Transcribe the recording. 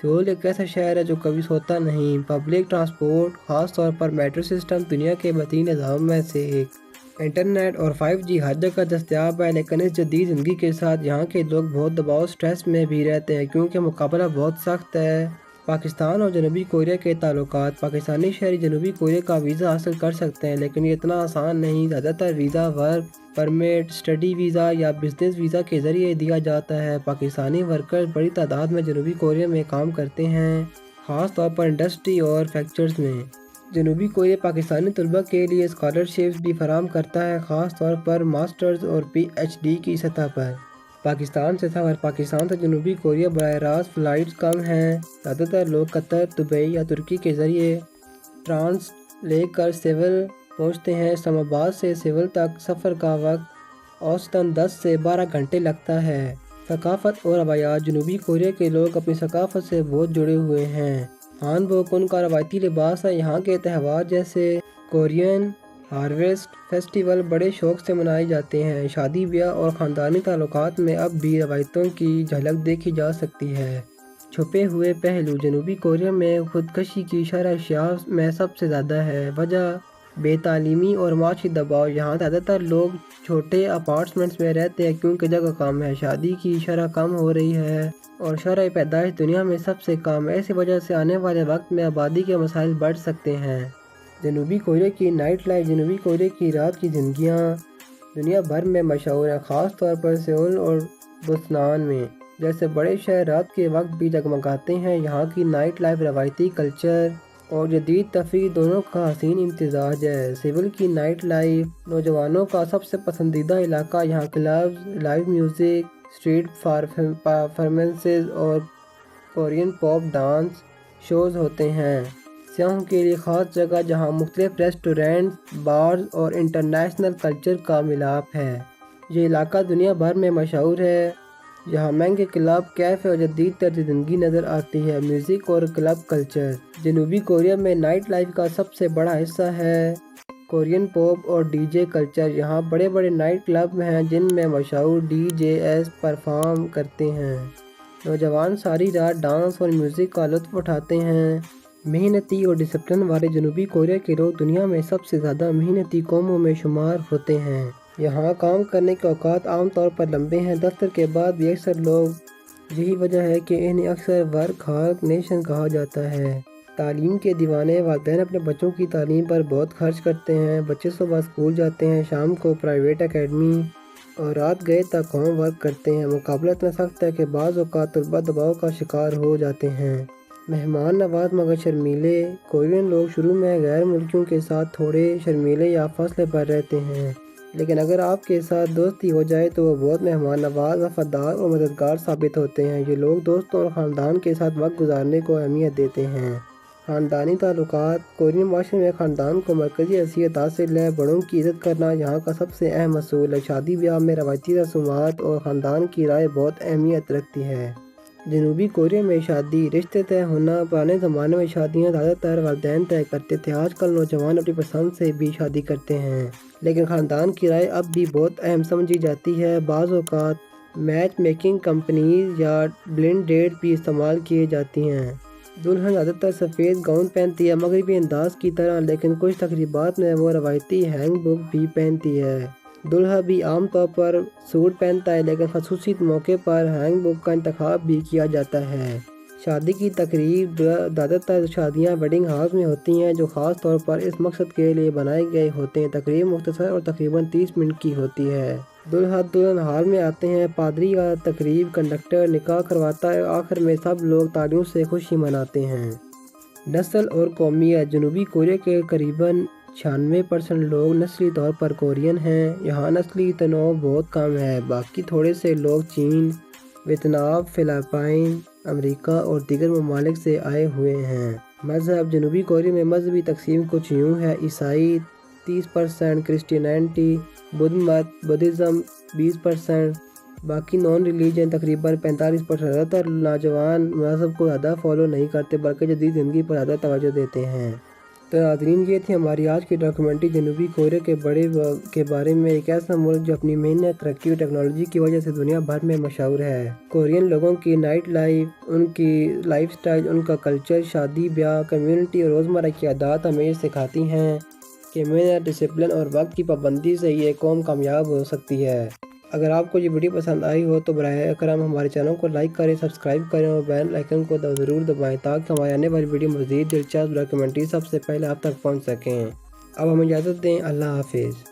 Civil ایک ایسا شہر ہے جو کبھی سوتا نہیں۔ پبلک ٹرانسپورٹ، خاص طور پر میٹرو سسٹم، دنیا کے بہترین نظام میں سے ایک۔ انٹرنیٹ اور 5G ہر جگہ دستیاب ہے، لیکن اس جدید زندگی کے ساتھ یہاں کے لوگ بہت دباؤ سٹریس میں بھی رہتے ہیں کیونکہ مقابلہ بہت سخت ہے۔ پاکستان اور جنوبی کوریا کے تعلقات۔ پاکستانی شہری جنوبی کوریا کا ویزا حاصل کر سکتے ہیں، لیکن یہ اتنا آسان نہیں۔ زیادہ تر visa work permit, study visa یا بزنس ویزا کے ذریعے دیا جاتا ہے۔ پاکستانی ورکرز بڑی تعداد میں جنوبی کوریا میں کام کرتے ہیں، خاص طور پر انڈسٹری اور فیکٹریز میں۔ جنوبی کوریا پاکستانی طلباء کے لیے اسکالرشپس بھی فراہم کرتا ہے، خاص طور پر ماسٹرز اور PhD کی سطح پر۔ پاکستان سے سفر۔ پاکستان سے جنوبی کوریا براہ راست فلائٹس کم ہیں۔ زیادہ تر لوگ قطر، دبئی یا ترکی کے ذریعے ٹرانس لے کر سیول پہنچتے ہیں۔ اسلام آباد سے سیول تک سفر کا وقت اوسطاً 10 سے 12 گھنٹے لگتا ہے۔ ثقافت اور روایات۔ جنوبی کوریا کے لوگ اپنی ثقافت سے بہت جڑے ہوئے ہیں۔ ہان بوک ان کا روایتی لباس ہے۔ یہاں کے تہوار جیسے کورین ہارویسٹ فیسٹیول بڑے شوق سے منائے جاتے ہیں۔ شادی بیاہ اور خاندانی تعلقات میں اب بھی روایتوں کی جھلک دیکھی جا سکتی ہے۔ چھپے ہوئے پہلو۔ جنوبی کوریا میں خودکشی کی شرح ایشیا میں سب سے زیادہ ہے۔ وجہ بے تعلیمی اور معاشی دباؤ۔ یہاں زیادہ تر لوگ چھوٹے اپارٹمنٹس میں رہتے ہیں کیونکہ جگہ کم ہے۔ شادی کی شرح کم ہو رہی ہے اور شرح پیدائش دنیا میں سب سے کم ہے۔ اسی وجہ سے آنے والے وقت میں آبادی کے مسائل بڑھ سکتے ہیں۔ جنوبی کوریا کی نائٹ لائف۔ جنوبی کوریا کی رات کی زندگیاں دنیا بھر میں مشہور ہیں، خاص طور پر سیول اور بوسنان میں جیسے بڑے شہر رات کے وقت بھی جگمگاتے ہیں۔ یہاں کی نائٹ لائف روایتی کلچر اور جدید تفریح دونوں کا حسین امتزاج ہے۔ سیول کی نائٹ لائف نوجوانوں کا سب سے پسندیدہ علاقہ۔ یہاں clubs, live music, street performances اور کورین پاپ ڈانس شوز ہوتے ہیں۔ سیاحوں کے لیے خاص جگہ جہاں مختلف ریسٹورینٹس، بارز اور انٹرنیشنل کلچر کا ملاپ ہے۔ یہ علاقہ دنیا بھر میں مشہور ہے۔ یہاں مہنگے کلب، کیفے اور جدید طرز زندگی نظر آتی ہے۔ میوزک اور کلب کلچر۔ جنوبی کوریا میں نائٹ لائف کا سب سے بڑا حصہ ہے کورین پاپ اور DJ کلچر۔ یہاں بڑے بڑے نائٹ کلب ہیں جن میں مشہور DJs پرفارم کرتے ہیں۔ نوجوان ساری رات ڈانس اور میوزک کا لطف اٹھاتے ہیں۔ محنتی اور ڈسپلن والے۔ جنوبی کوریا کے لوگ دنیا میں سب سے زیادہ محنتی قوموں میں شمار ہوتے ہیں۔ یہاں کام کرنے کے اوقات عام طور پر لمبے ہیں۔ دفتر کے بعد بھی اکثر لوگ، یہی وجہ ہے کہ انہیں اکثر ورک ہارڈ نیشن کہا جاتا ہے۔ تعلیم کے دیوانے۔ والدین اپنے بچوں کی تعلیم پر بہت خرچ کرتے ہیں۔ بچے صبح اسکول جاتے ہیں، شام کو پرائیویٹ اکیڈمی اور رات گئے تک ہوم ورک کرتے ہیں۔ مقابلہ اتنا سخت ہے کہ بعض اوقات طلباء دباؤ کا شکار ہو جاتے ہیں۔ مہمان نواز مگر شرمیلے۔ کورین لوگ شروع میں غیر ملکیوں کے ساتھ تھوڑے شرمیلے یا فاصلے پر رہتے ہیں، لیکن اگر آپ کے ساتھ دوستی ہو جائے تو وہ بہت مہمان نواز، وفادار اور مددگار ثابت ہوتے ہیں۔ یہ لوگ دوستوں اور خاندان کے ساتھ وقت گزارنے کو اہمیت دیتے ہیں۔ خاندانی تعلقات۔ کورین معاشرے میں خاندان کو مرکزی حیثیت حاصل ہے۔ بڑوں کی عزت کرنا یہاں کا سب سے اہم اصول ہے۔ شادی بیاہ میں روایتی رسومات اور خاندان کی رائے بہت اہمیت رکھتی ہے۔ جنوبی کوریا میں شادی، رشتے طے ہونا۔ پرانے زمانے میں شادیاں زیادہ تر والدین طے کرتے تھے۔ آج کل نوجوان اپنی پسند سے بھی شادی کرتے ہیں، لیکن خاندان کی رائے اب بھی بہت اہم سمجھی جاتی ہے۔ بعض اوقات میچ میکنگ کمپنیز یا بلائنڈ ڈیٹ بھی استعمال کیے جاتی ہیں۔ دلہن زیادہ تر سفید گاؤن پہنتی ہے، مغربی انداز کی طرح، لیکن کچھ تقریبات میں وہ روایتی ہینگ بک بھی پہنتی ہے۔ دلہا بھی عام طور پر سوٹ پہنتا ہے، لیکن خصوصی موقع پر ہینگ بک کا انتخاب بھی کیا جاتا ہے۔ شادی کی تقریب۔ زیادہ تر شادیاں ویڈنگ ہالز میں ہوتی ہیں جو خاص طور پر اس مقصد کے لیے بنائے گئے ہوتے ہیں۔ تقریب مختصر اور تقریباً 30 منٹ کی ہوتی ہے۔ دلہا دلہن ہال میں آتے ہیں، پادری یا تقریب کنڈکٹر نکاح کرواتا ہے اور آخر میں سب لوگ تالیوں سے خوشی مناتے ہیں۔ نسل اور قومیت۔ جنوبی کوریا کے قریباً 96% لوگ نسلی طور پر کورین ہیں۔ یہاں نسلی تنوع بہت کم ہے، باقی تھوڑے سے لوگ چین، ویتنام، فلپائن، امریکہ اور دیگر ممالک سے آئے ہوئے ہیں۔ مذہب۔ جنوبی کوریا میں مذہبی تقسیم کچھ یوں ہے: عیسائی 30%، کرسچینٹی، بدھ مت بدھزم 20%، باقی نان ریلیجن تقریباً 45%۔ زیادہ تر نوجوان مذہب کو زیادہ فالو نہیں کرتے بلکہ جدید زندگی پر زیادہ توجہ دیتے ہیں۔ تو ناظرین، یہ تھی ہماری آج کی ڈاکیومنٹری جنوبی کوریا کے بارے میں، ایک ایسا ملک جو اپنی محنت، ترقی اور ٹیکنالوجی کی وجہ سے دنیا بھر میں مشہور ہے۔ کورین لوگوں کی نائٹ لائف، ان کی لائف سٹائل، ان کا کلچر، شادی بیاہ، کمیونٹی اور روزمرہ کی عادات ہمیں یہ سکھاتی ہیں کہ محنت، ڈسپلن اور وقت کی پابندی سے یہ قوم کامیاب ہو سکتی ہے۔ اگر آپ کو یہ ویڈیو پسند آئی ہو تو براہ کرم ہمارے چینل کو لائک کریں، سبسکرائب کریں اور بیل آئیکن کو ضرور دبائیں تاکہ ہماری آنے والی ویڈیو مزید دلچسپ ڈاکیومنٹری سب سے پہلے آپ تک پہنچ سکیں۔ اب ہمیں اجازت دیں، اللہ حافظ۔